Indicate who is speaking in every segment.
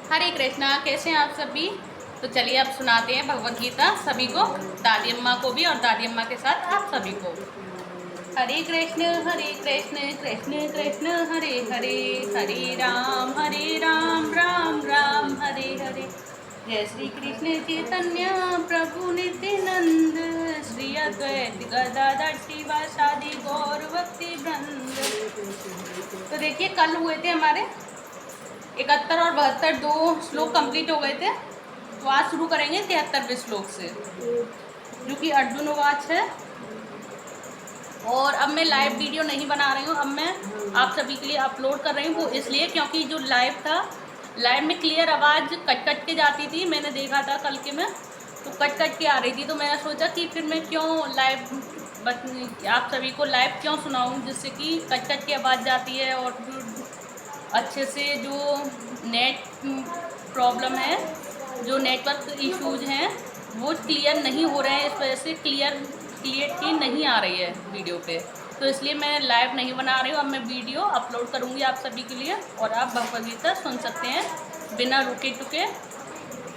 Speaker 1: हरे कृष्णा। कैसे हैं आप सभी। तो चलिए अब सुनाते हैं भगवत गीता सभी को, दादी अम्मा को भी और दादी अम्मा के साथ आप सभी को। हरे कृष्ण कृष्ण कृष्ण हरे हरे, हरे राम राम राम हरे हरे। जय श्री कृष्ण चैतन्य प्रभु नित्यानंद, श्री अद्वैत गदाधर शिवासादि गौर भक्ति वृंद। तो देखिए कल हुए थे हमारे 71 और 72 दो श्लोक कंप्लीट हो गए थे। तो आज शुरू करेंगे 73वें श्लोक से, जो कि अर्जुन वाच है। और अब मैं लाइव वीडियो नहीं बना रही हूँ, अब मैं आप सभी के लिए अपलोड कर रही हूँ। वो इसलिए क्योंकि जो लाइव था, लाइव में क्लियर आवाज़ कट कट के जाती थी। मैंने देखा था कल के में, तो कट कट के आ रही थी। तो मैंने सोचा कि फिर मैं क्यों लाइव आप सभी को लाइव क्यों सुनाऊँ, जिससे कि कट कट की आवाज़ जाती है और अच्छे से जो नेट प्रॉब्लम है, जो नेटवर्क इश्यूज हैं, वो क्लियर नहीं हो रहे हैं। इस वजह से क्लियरिटी नहीं आ रही है वीडियो पे। तो इसलिए मैं लाइव नहीं बना रही हूँ। अब मैं वीडियो अपलोड करूँगी आप सभी के लिए, और आप भगवद गीता सुन सकते हैं बिना रुके टुके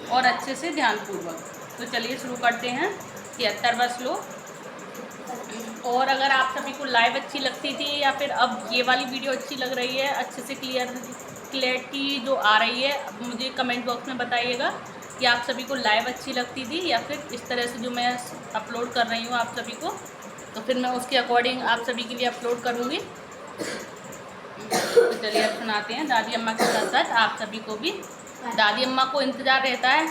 Speaker 1: और अच्छे से ध्यानपूर्वक। तो चलिए शुरू करते हैं 73वां श्लोक। और अगर आप सभी को लाइव अच्छी लगती थी या फिर अब ये वाली वीडियो अच्छी लग रही है, अच्छे से क्लियरिटी जो आ रही है, मुझे कमेंट बॉक्स में बताइएगा कि आप सभी को लाइव अच्छी लगती थी या फिर इस तरह से जो मैं अपलोड कर रही हूँ आप सभी को, तो फिर मैं उसके अकॉर्डिंग आप सभी के लिए अपलोड करूँगी। तो चलिए अब सुनाते हैं दादी अम्मा के साथ साथ आप सभी को भी। दादी अम्मा को इंतज़ार रहता है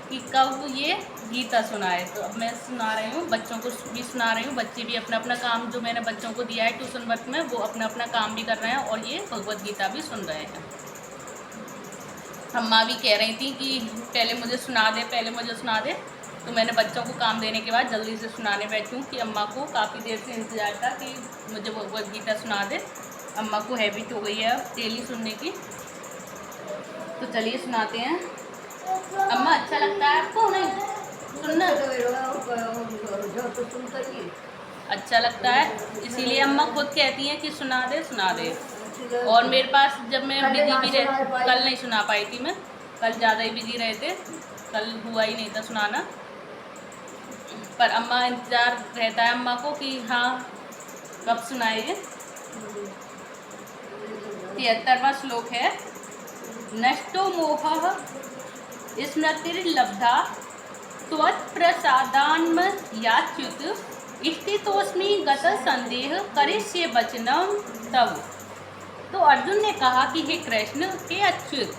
Speaker 1: कि कब ये गीता सुनाए। तो अब मैं सुना रही हूँ, बच्चों को भी सुना रही हूँ। बच्चे भी अपना अपना काम जो मैंने बच्चों को दिया है ट्यूशन वर्क में, वो अपना अपना काम भी कर रहे हैं और ये भगवत गीता भी सुन रहे हैं। अम्मा भी कह रही थी कि पहले मुझे सुना दे, पहले मुझे सुना दे। तो मैंने बच्चों को काम देने के बाद जल्दी से सुनाने बैठूँ कि अम्मा को काफ़ी देर से इंतज़ार था कि मुझे भगवत गीता सुना दे। अम्मा को हैबिट हो गई है अब डेली सुनने की। तो चलिए सुनाते हैं। अम्मा अच्छा लगता है आपको नहीं सुनना? अच्छा लगता है, इसीलिए अम्मा खुद कहती हैं कि सुना दे सुना दे। और मेरे पास जब मैं बिजी भी कल नहीं सुना पाई थी, मैं कल ज़्यादा ही बिजी रहे थे, कल हुआ ही नहीं था सुनाना। पर अम्मा इंतज़ार रहता है अम्मा को कि हाँ कब सुनाएंगे। 73वां श्लोक है। नष्टो मोहः स्मृतिर्लब्धा त्वत्प्रसादान्मयाच्युत स्थितोऽस्मि गतः संदेह करिष्ये वचनं तव। तो अर्जुन ने कहा कि हे कृष्ण, हे अच्युत,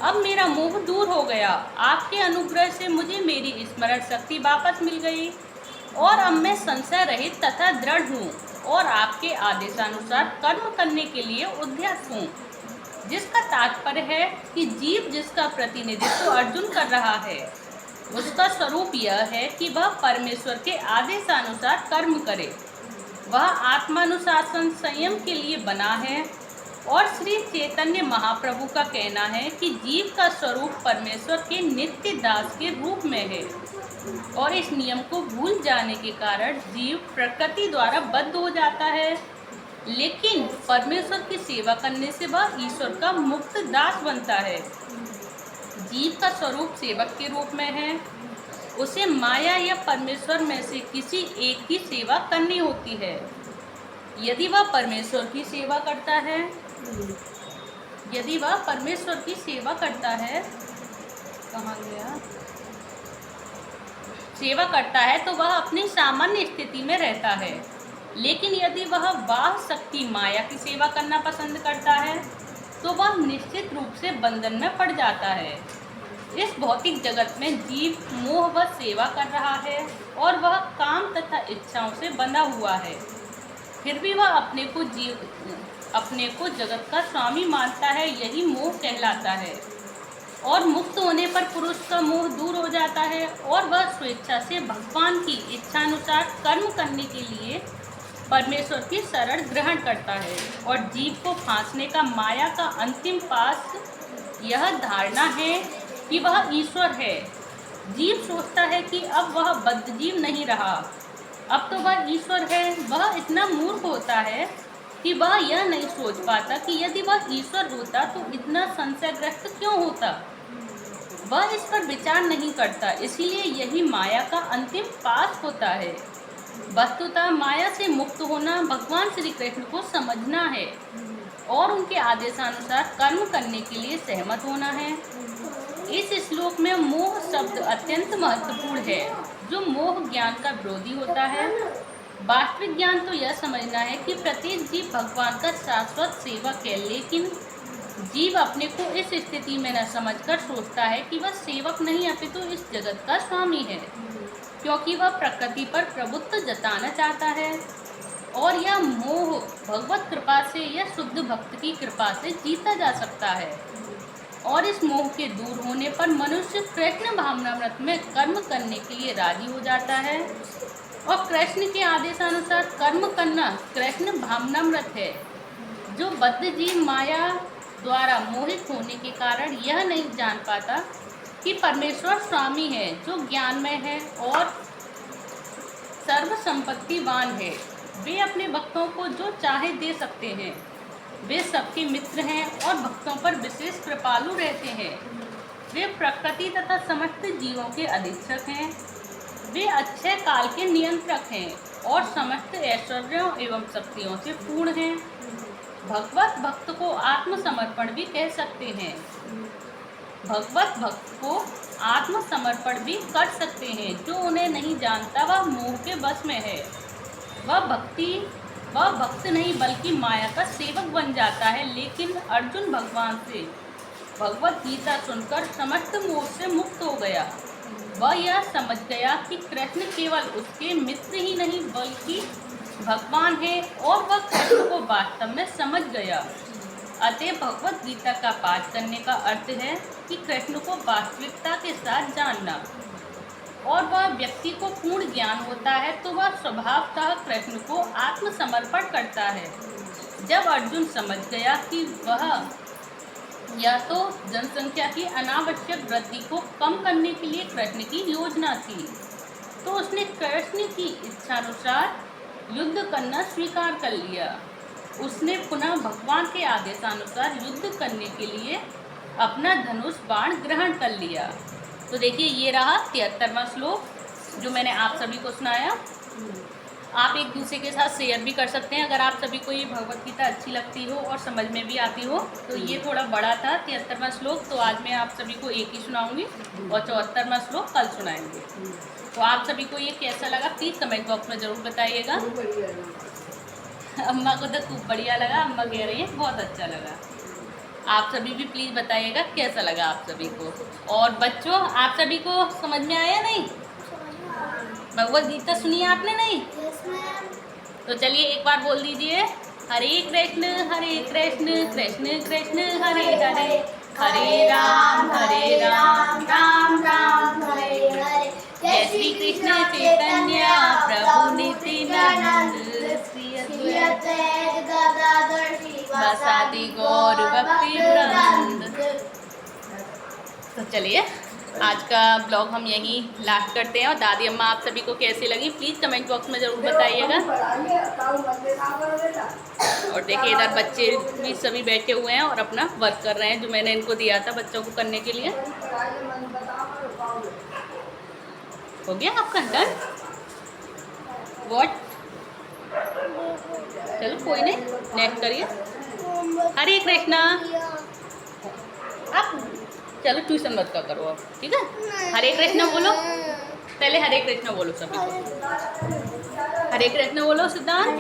Speaker 1: अब मेरा मोह दूर हो गया। आपके अनुग्रह से मुझे मेरी स्मरण शक्ति वापस मिल गई और अब मैं संशय रहित तथा दृढ़ हूँ और आपके आदेशानुसार कर्म करने के लिए उद्यत हूँ। जिसका तात्पर्य है कि जीव जिसका प्रतिनिधित्व अर्जुन कर रहा है, उसका स्वरूप यह है कि वह परमेश्वर के आदेशानुसार कर्म करे। वह आत्मानुशासन संयम के लिए बना है। और श्री चैतन्य महाप्रभु का कहना है कि जीव का स्वरूप परमेश्वर के नित्य दास के रूप में है, और इस नियम को भूल जाने के कारण जीव प्रकृति द्वारा बद्ध हो जाता है। लेकिन परमेश्वर की सेवा करने से वह ईश्वर का मुक्त दास बनता है। जीव का स्वरूप सेवक के रूप में है। उसे माया या परमेश्वर में से किसी एक की सेवा करनी होती है। यदि वह परमेश्वर की सेवा करता है, कहाँ गया, सेवा करता है तो वह अपनी सामान्य स्थिति में रहता है। लेकिन यदि वह वाह शक्ति माया की सेवा करना पसंद करता है, तो वह निश्चित रूप से बंधन में पड़ जाता है। इस भौतिक जगत में जीव मोहवश सेवा कर रहा है और वह काम तथा इच्छाओं से बंधा हुआ है। फिर भी वह अपने को जगत का स्वामी मानता है। यही मोह कहलाता है। और मुक्त होने पर पुरुष का मोह दूर हो जाता है और वह स्वेच्छा से भगवान की इच्छानुसार कर्म करने के लिए परमेश्वर की शरण ग्रहण करता है। और जीव को फांसने का माया का अंतिम पास यह धारणा है कि वह ईश्वर है। जीव सोचता है कि अब वह बद्ध जीव नहीं रहा, अब तो वह ईश्वर है। वह इतना मूर्ख होता है कि वह यह नहीं सोच पाता कि यदि वह ईश्वर होता तो इतना संशयग्रस्त क्यों होता। वह इस पर विचार नहीं करता, इसलिए यही माया का अंतिम पास होता है। वस्तुतः माया से मुक्त होना भगवान श्री कृष्ण को समझना है और उनके आदेशानुसार कर्म करने के लिए सहमत होना है। इस श्लोक में मोह शब्द अत्यंत महत्वपूर्ण है, जो मोह ज्ञान का विरोधी होता है। वास्तविक ज्ञान तो यह समझना है कि प्रत्येक जीव भगवान का शाश्वत सेवक है, लेकिन जीव अपने को इस स्थिति में न समझकर सोचता है कि वह सेवक नहीं अपितु इस जगत का स्वामी है, क्योंकि वह प्रकृति पर प्रभुत्व जताना चाहता है। और यह मोह भगवत कृपा से या शुद्ध भक्त की कृपा से जीता जा सकता है। और इस मोह के दूर होने पर मनुष्य कृष्ण भावनामृत में कर्म करने के लिए राजी हो जाता है। और कृष्ण के आदेशानुसार कर्म करना कृष्ण भावनामृत है। जो बद्ध जीव माया द्वारा मोहित होने के कारण यह नहीं जान पाता कि परमेश्वर स्वामी है, जो ज्ञानमय है और सर्व संपत्तिवान है। वे अपने भक्तों को जो चाहे दे सकते हैं। वे सबके मित्र हैं और भक्तों पर विशेष कृपालु रहते हैं। वे प्रकृति तथा समस्त जीवों के अधीक्षक हैं। वे अच्छे काल के नियंत्रक हैं और समस्त ऐश्वर्यों एवं शक्तियों से पूर्ण हैं। भगवत भक्त को आत्मसमर्पण भी कह सकते हैं। भगवत भक्त को आत्मसमर्पण भी कर सकते हैं। जो उन्हें नहीं जानता वह मोह के वश में है। वह भक्त नहीं बल्कि माया का सेवक बन जाता है। लेकिन अर्जुन भगवान से भगवत गीता सुनकर समस्त मोह से मुक्त हो गया। वह यह समझ गया कि कृष्ण केवल उसके मित्र ही नहीं बल्कि भगवान है और वह कृष्ण को वास्तव में समझ गया। अतः भगवत गीता का पाठ करने का अर्थ है कि कृष्ण को वास्तविकता के साथ जानना। और वह व्यक्ति को पूर्ण ज्ञान होता है तो वह स्वभावतः कृष्ण को आत्मसमर्पण करता है। जब अर्जुन समझ गया कि वह यह तो जनसंख्या की अनावश्यक वृद्धि को कम करने के लिए कृष्ण की योजना थी, तो उसने कृष्ण की इच्छानुसार युद्ध करना स्वीकार कर लिया। उसने पुनः भगवान के आदेशानुसार युद्ध करने के लिए अपना धनुष बाण ग्रहण कर लिया। तो देखिए ये रहा 73वां श्लोक जो मैंने आप सभी को सुनाया। आप एक दूसरे के साथ शेयर भी कर सकते हैं अगर आप सभी को ये भगवत गीता अच्छी लगती हो और समझ में भी आती हो। तो ये थोड़ा बड़ा था 73वां श्लोक, तो आज मैं आप सभी को एक ही सुनाऊंगी और 74वां श्लोक कल सुनाएंगे। तो आप सभी को ये कैसा लगा प्लीज़ कमेंट बॉक्स में ज़रूर बताइएगा। अम्मा को तो खूब बढ़िया लगा, अम्मा कह रही है बहुत अच्छा लगा। आप सभी भी प्लीज़ बताइएगा कैसा लगा आप सभी को। और बच्चों आप सभी को समझ में आया नहीं? भगवत गीता सुनी आपने नहीं? तो चलिए एक बार बोल दीजिए हरे कृष्ण कृष्ण कृष्ण हरे हरे, हरे राम राम राम हरे हरे। जय श्री कृष्ण चैतन्य प्रभु नित्यानंद श्री अद्वैत गदाधर श्रीवासादि गौर भक्ति वृंद। तो चलिए आज का ब्लॉग हम यहीं लास्ट करते हैं। और दादी अम्मा आप सभी को कैसी लगी प्लीज़ कमेंट बॉक्स में ज़रूर बताइएगा। और देखिए इधर बच्चे भी सभी बैठे हुए हैं और अपना वर्क कर रहे हैं जो मैंने इनको दिया था बच्चों को करने के लिए। हो गया आपका डन? व्हाट? चलो कोई नहीं, नेक्स्ट करिए। हरे कृष्णा। आप चलो ट्यूशन मत का करो अब, ठीक है? हरे कृष्ण बोलो, पहले हरे कृष्ण बोलो सभी को। हरे कृष्ण बोलो सिद्धांत।